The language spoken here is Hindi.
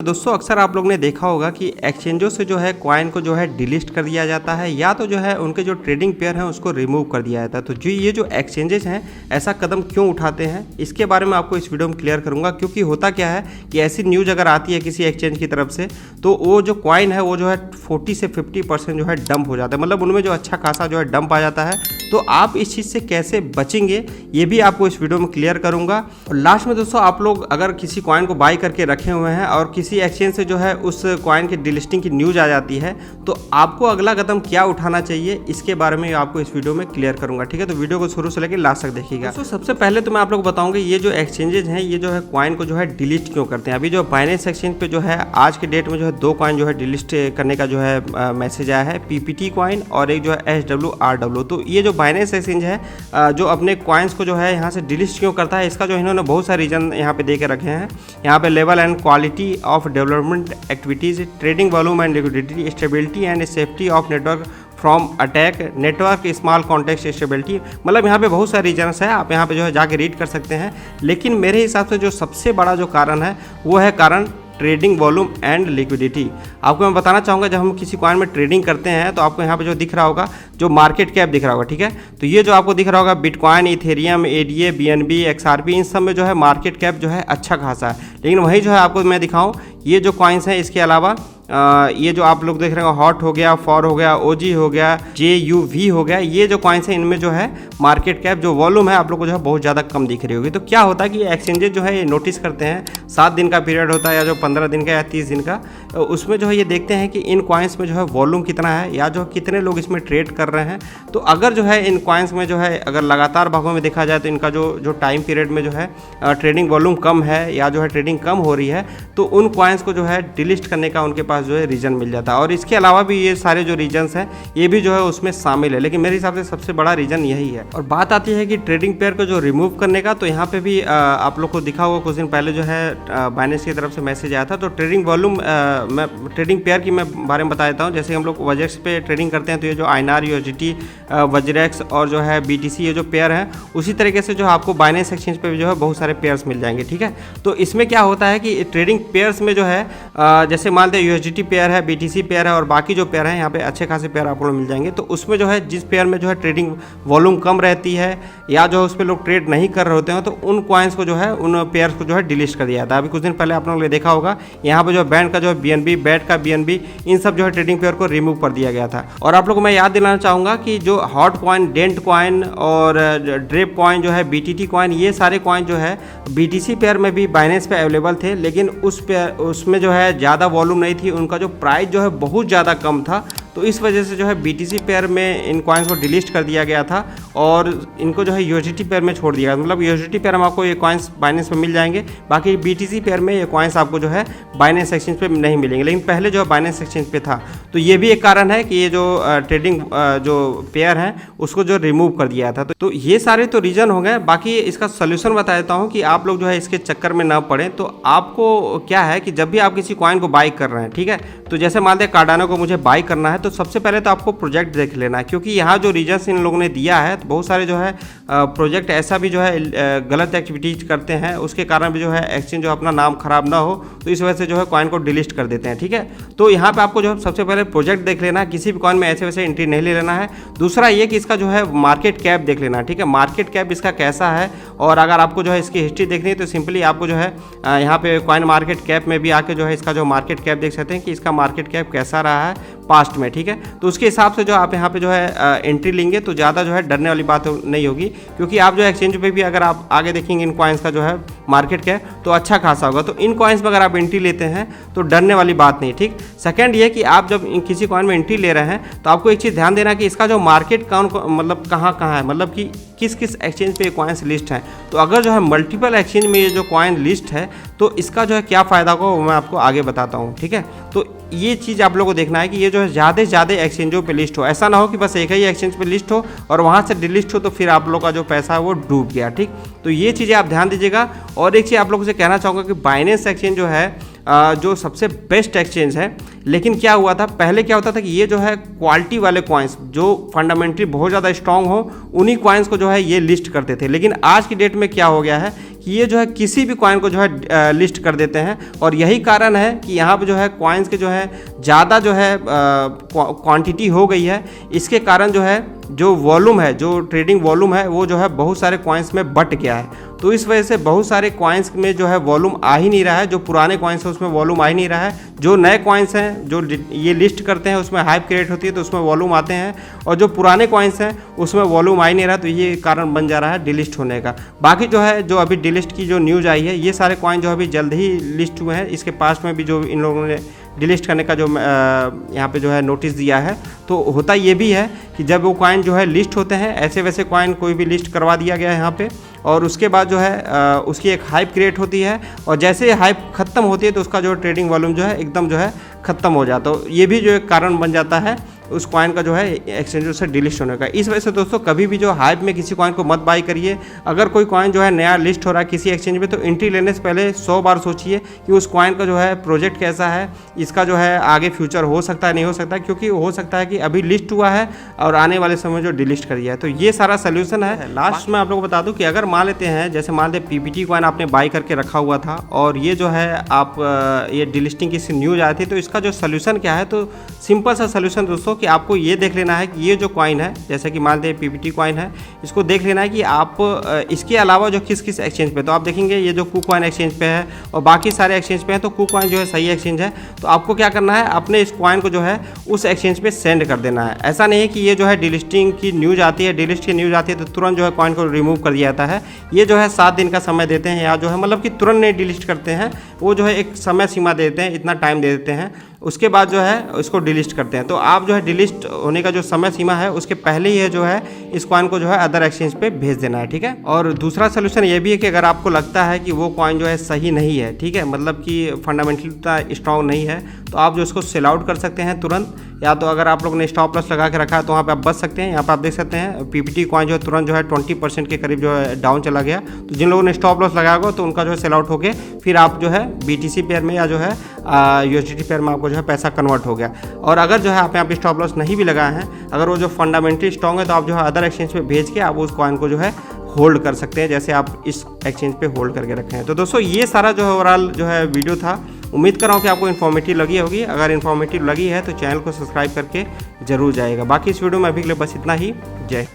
दोस्तों अक्सर आप लोग ने देखा होगा कि एक्सचेंजों से जो है कॉइन को जो है डिलीट कर दिया जाता है या तो जो है उनके जो ट्रेडिंग पेयर हैं उसको रिमूव कर दिया जाता है। तो ये जो एक्सचेंजेस हैं ऐसा कदम क्यों उठाते हैं इसके बारे में आपको इस वीडियो में क्लियर करूंगा। क्योंकि होता क्या है कि ऐसी न्यूज़ अगर आती है किसी एक्सचेंज की तरफ से तो वो जो कॉइन है वो जो है 40 से 50% जो है डंप हो जाता है, मतलब उनमें जो अच्छा खासा जो है डंप आ जाता है। तो आप इस चीज़ से कैसे बचेंगे ये भी आपको इस वीडियो में क्लियर करूंगा। और लास्ट में दोस्तों आप लोग अगर किसी कॉइन को बाई करके रखे हुए हैं और किसी एक्सचेंज से जो है उस कॉइन की डिलिस्टिंग की न्यूज़ आ जाती है तो आपको अगला कदम क्या उठाना चाहिए इसके बारे में आपको इस वीडियो में क्लियर करूंगा। ठीक है, तो वीडियो को शुरू से लेकर लास्ट तक देखिएगा। तो सबसे पहले तो मैं आप लोग बताऊंगा ये जो एक्सचेंजेज हैं ये जो है कॉइन को जो है डिलीट क्यों करते हैं। अभी जो बाइनेंस एक्सचेंज पे जो है आज के डेट में जो है 2 कॉइन जो है डिलीट करने का जो है मैसेज आया है, PPT कॉइन और एक जो है SWRW। तो ये जो बाइनेंस एक्सचेंज है जो अपने कॉइन्स को जो है यहाँ से डिलीट क्यों करता है इसका जो इन्होंने बहुत सारे रीजन यहाँ पे दे के रखे हैं। यहाँ पे level and quality of development activities, trading volume and liquidity, stability and safety of network from attack, network small context stability, मतलब यहाँ पे बहुत सारे रीजन्स हैं, आप यहाँ पे जो है जाके रीड कर सकते हैं। लेकिन मेरे हिसाब से जो सबसे बड़ा जो कारण है वो है कारण ट्रेडिंग वॉल्यूम एंड लिक्विडिटी। आपको मैं बताना चाहूँगा जब हम किसी कॉइन में ट्रेडिंग करते हैं तो आपको यहाँ पे जो दिख रहा होगा जो मार्केट कैप दिख रहा होगा, ठीक है, तो ये जो आपको दिख रहा होगा bitcoin, Ethereum, ADA, BNB, XRP, इन सब में जो है मार्केट कैप जो है अच्छा खासा है। लेकिन वही जो है आपको मैं दिखाऊँ ये जो कॉइन्स हैं इसके अलावा ये जो आप लोग देख रहे हो हॉट हो गया, फॉर हो गया, OG हो गया, JUV हो गया, ये जो कॉइन्स हैं इनमें जो है मार्केट कैप जो वॉल्यूम है आप लोग को जो है बहुत ज़्यादा कम दिख रही होगी। तो क्या होता है कि एक्सचेंजेस जो है ये नोटिस करते हैं, 7 दिन का पीरियड होता है या जो 15 दिन का या 30 दिन का, उसमें जो है ये देखते हैं कि इन कॉइन्स में जो है वॉल्यूम कितना है या जो कितने लोग इसमें ट्रेड कर रहे हैं। तो अगर जो है इन कॉइन्स में जो है अगर लगातार भागों में देखा जाए तो इनका जो टाइम पीरियड में जो है ट्रेडिंग वॉल्यूम कम है या जो है ट्रेडिंग कम हो रही है तो उन कॉइन्स को जो है डिलीट करने का उनके पास जो है रीजन मिल जाता है। और इसके अलावा भी ये सारे जो रीजन्स हैं ये भी जो है उसमें शामिल है, लेकिन मेरे हिसाब से सबसे बड़ा रीजन यही है। और बात आती है कि ट्रेडिंग पेयर को जो रिमूव करने का, तो यहाँ पे भी आप लोग को दिखा होगा कुछ दिन पहले जो है बाइनेंस की तरफ से मैसेज आया था। तो ट्रेडिंग वॉल्यूम मैं ट्रेडिंग पेयर की मैं बारे में बता देता हूँ। जैसे हम लोग वजेक्स पे ट्रेडिंग करते हैं तो ये जो INR, USDT, वज्रेक्स और जो है BTC ये जो पेयर है उसी तरीके से जो आपको बाइनेंस एक्सचेंज पे भी जो है बहुत सारे पेयर्स मिल जाएंगे। ठीक है, तो इसमें क्या होता है कि ट्रेडिंग पेयर्स में जो है जैसे मान लें USDT पेयर है, BTC पेयर है और बाकी जो पेयर हैं यहाँ पे अच्छे खासे पेयर आपको मिल जाएंगे। तो उसमें जो है जिस पेयर में जो है ट्रेडिंग वॉल्यूम कम रहती है या जो उस पर लोग ट्रेड नहीं कर रहे होते हैं तो उन कॉइन्स को जो है उन पेयर्स को जो है डिलीट कर दिया जाता है। अभी कुछ दिन पहले आप लोगों ने देखा होगा यहाँ पे जो बैंक का जो BNB, बैट का BNB, इन सब जो है ट्रेडिंग पेयर को रिमूव कर दिया गया था। और आप लोग को मैं याद दिलाना चाहूँगा कि जो हॉट कॉइन, डेंट कॉइन और ड्रेप कॉइन जो है, BTT कॉइन, ये सारे कॉइन जो है BTC पेयर में भी बाइनेंस पे अवेलेबल थे, लेकिन उसमें जो है ज़्यादा वॉल्यूम नहीं थी, उनका जो प्राइस जो है बहुत ज़्यादा कम था। तो इस वजह से जो है BTC पेयर में इन कॉइन्स को डिलीट कर दिया गया था और इनको जो है USDT पेयर में छोड़ दिया गया। मतलब USDT पेयर में आपको ये कॉइन्स बाइनेंस में मिल जाएंगे, बाकी BTC पेयर में ये कॉइन्स आपको जो है बाइनेंस एक्सचेंज पे नहीं मिलेंगे, लेकिन पहले जो है बाइनेंस एक्सचेंज पे था। तो ये भी एक कारण है कि ये जो ट्रेडिंग जो पेयर है उसको जो रिमूव कर दिया था। तो ये सारे तो रीजन हो गए। बाकी इसका सोल्यूशन बता देता हूँ कि आप लोग जो है इसके चक्कर में ना पड़े। तो आपको क्या है कि जब भी आप किसी कॉइन को बाई कर रहे हैं, ठीक है, तो जैसे मान लें कार्डानो को मुझे बाई करना है तो सबसे पहले तो आपको प्रोजेक्ट देख लेना है, क्योंकि यहाँ जो रीजन्स इन लोगों ने दिया है तो बहुत सारे जो है प्रोजेक्ट ऐसा भी जो है गलत एक्टिविटीज करते हैं, उसके कारण भी जो है एक्सचेंज जो अपना नाम खराब ना हो तो इस वजह से जो है कॉइन को डिलीट कर देते हैं। ठीक है, तो यहाँ पे आपको जो है सबसे पहले प्रोजेक्ट देख लेना है, किसी भी कॉइन में ऐसे वैसे एंट्री नहीं ले लेना है। दूसरा ये कि इसका जो है मार्केट कैप देख लेना है, ठीक है, मार्केट कैप इसका कैसा है। और अगर आपको जो है इसकी हिस्ट्री देखनी है तो सिंपली आपको जो है यहाँ पे कॉइन मार्केट कैप में भी आके जो है इसका जो मार्केट कैप देख सकते हैं कि इसका मार्केट कैप कैसा रहा है पास्ट में। ठीक है, तो उसके हिसाब से जो आप यहाँ पे जो है एंट्री लेंगे तो ज़्यादा जो है डरने वाली बात नहीं होगी, क्योंकि आप जो एक्सचेंज पे भी अगर आप आगे देखेंगे इन कॉइन्स का जो है मार्केट कैप तो अच्छा खासा होगा। तो इन कॉइन्स में अगर आप एंट्री लेते हैं तो डरने वाली बात नहीं। ठीक, सेकंड ये कि आप जब किसी कॉइन में एंट्री ले रहे हैं तो आपको एक चीज़ ध्यान देना कि इसका जो मार्केट कौन मतलब कहाँ है, मतलब कि किस किस एक्सचेंज पे ये कॉइन्स लिस्ट है। तो अगर जो है मल्टीपल एक्सचेंज में ये जो कॉइन लिस्ट है तो इसका जो है क्या फ़ायदा होगा वो मैं आपको आगे बताता हूँ। ठीक है, तो ये चीज़ आप लोगों को देखना है कि ये जो है ज़्यादा से ज़्यादा एक्सचेंजों पे लिस्ट हो, ऐसा ना हो कि बस एक ही एक्सचेंज पे लिस्ट हो और वहाँ से डिलीट हो तो फिर आप लोग का जो पैसा है वो डूब गया। ठीक, तो ये चीज़ें आप ध्यान दीजिएगा। और एक चीज़ आप लोगों से कहना चाहूँगा कि बाइनेंस एक्सचेंज जो है जो सबसे बेस्ट एक्सचेंज है, लेकिन क्या हुआ था पहले, क्या होता था कि ये जो है क्वालिटी वाले कॉइन्स जो फंडामेंटली बहुत ज़्यादा स्ट्रांग हो उन्हीं कॉइन्स को जो है ये लिस्ट करते थे। लेकिन आज की डेट में क्या हो गया है कि ये जो है किसी भी कॉइन को जो है लिस्ट कर देते हैं। और यही कारण है कि यहाँ पे जो है कॉइन्स के जो है ज़्यादा जो है क्वांटिटी हो गई है। इसके कारण जो है जो वॉल्यूम है, जो ट्रेडिंग वॉल्यूम है, वो जो है बहुत सारे कॉइन्स में बट गया है। तो इस वजह से बहुत सारे कॉइन्स में जो है वॉल्यूम आ ही नहीं रहा है। जो पुराने कॉइन्स हैं उसमें वॉल्यूम आ ही नहीं रहा है। जो नए कॉइन्स हैं जो ये लिस्ट करते हैं उसमें हाइप क्रिएट होती है तो उसमें वॉल्यूम आते हैं, और जो पुराने कॉइन्स हैं उसमें वॉल्यूम आ ही नहीं रहा। तो ये कारण बन जा रहा है डिलिस्ट होने का। बाकी जो है जो अभी डिलिस्ट की जो न्यूज़ आई है, ये सारे कॉइन जो अभी जल्द ही लिस्ट हुए हैं। इसके पास में भी जो इन लोगों ने डिलिस्ट करने का जो यहाँ पे जो है नोटिस दिया है, तो होता ये भी है कि जब वो कॉइन जो है लिस्ट होते हैं, ऐसे वैसे कॉइन कोई भी लिस्ट करवा दिया गया है यहाँ पे, और उसके बाद जो है उसकी एक हाइप क्रिएट होती है, और जैसे हाइप खत्म होती है तो उसका जो ट्रेडिंग वॉल्यूम जो है एकदम जो है ख़त्म हो जाता है। तो ये भी जो एक कारण बन जाता है उस कॉइन का जो है एक्सचेंजों से डिलिस्ट होने का। इस वजह से दोस्तों कभी भी जो हाइप में किसी कॉइन को मत बाई करिए। अगर कोई कॉइन जो है नया लिस्ट हो रहा है किसी एक्सचेंज में, तो एंट्री लेने से पहले 100 बार सोचिए कि उस कॉइन का जो है प्रोजेक्ट कैसा है, इसका जो है आगे फ्यूचर हो सकता है नहीं हो सकता, क्योंकि हो सकता है कि अभी लिस्ट हुआ है और आने वाले समय जो डिलिस्ट कर दिया है। तो ये सारा सोल्यूशन है। लास्ट में आप लोगों को बता दूं कि अगर मान लेते हैं, जैसे मान लेते PPT कॉइन आपने बाई करके रखा हुआ था और ये जो है आप ये डिलिस्टिंग की न्यूज़ आई थी, तो इसका जो सोल्यूशन क्या है, तो सिंपल सा सोल्यूशन दोस्तों कि आपको ये देख लेना है कि ये जो कॉइन है, जैसे कि मान लेते PPT कॉइन है, इसको देख लेना है कि आप इसके अलावा जो किस किस एक्सचेंज पे, तो आप देखेंगे ये जो KuCoin एक्सचेंज पे है और बाकी सारे एक्सचेंज पे है, तो KuCoin जो है सही एक्सचेंज है। तो आपको क्या करना है, अपने इस कॉइन को जो है उस एक्सचेंज पे सेंड कर देना है। ऐसा नहीं है कि ये जो है डिलिस्टिंग की न्यूज़ आती है, डिलिस्ट की न्यूज़ आती है तो तुरंत जो है कॉइन को रिमूव कर दिया जाता है। ये जो है 7 दिन का समय देते हैं, या जो है मतलब कि तुरंत नहीं डिलिस्ट करते हैं, वो जो है एक समय सीमा देते हैं, इतना टाइम दे देते हैं, उसके बाद जो है इसको डिलिस्ट करते हैं। तो आप जो है डिलिस्ट होने का जो समय सीमा है उसके पहले ही है जो है इस कॉइन को जो है अदर एक्सचेंज पे भेज देना है, ठीक है। और दूसरा सोल्यूशन ये भी है कि अगर आपको लगता है कि वो कॉइन जो है सही नहीं है, ठीक है, मतलब कि फंडामेंटली इतना स्ट्रॉन्ग नहीं है, तो आप जो उसको सेल आउट कर सकते हैं तुरंत। या तो अगर आप लोग ने स्टॉप लॉस लगा के रखा है तो वहाँ पे आप बच सकते हैं। यहाँ पे आप देख सकते हैं PPT कॉइन जो है तुरंत जो है 20% के करीब जो है डाउन चला गया। तो जिन लोगों ने स्टॉप लॉस लगाया होगा तो उनका जो है सेल आउट हो गया, फिर आप जो है BTC पेयर में या जो है USDT पेयर में आपको जो है पैसा कन्वर्ट हो गया। और अगर जो है आप यहाँ पे स्टॉप लॉस नहीं भी लगाए हैं, अगर वो जो फंडामेंटली स्ट्रॉन्ग है, तो आप जो है अदर एक्सचेंज पे भेज के आप उस कॉइन को जो है होल्ड कर सकते हैं, जैसे आप इस एक्सचेंज पे होल्ड करके रखे हैं। तो दोस्तों ये सारा जो है ओवरऑल जो है वीडियो था। उम्मीद कर रहा हूँ कि आपको इन्फॉर्मेटिव लगी होगी। अगर इन्फॉर्मेटिव लगी है तो चैनल को सब्सक्राइब करके जरूर जाएगा। बाकी इस वीडियो में अभी के लिए बस इतना ही। जय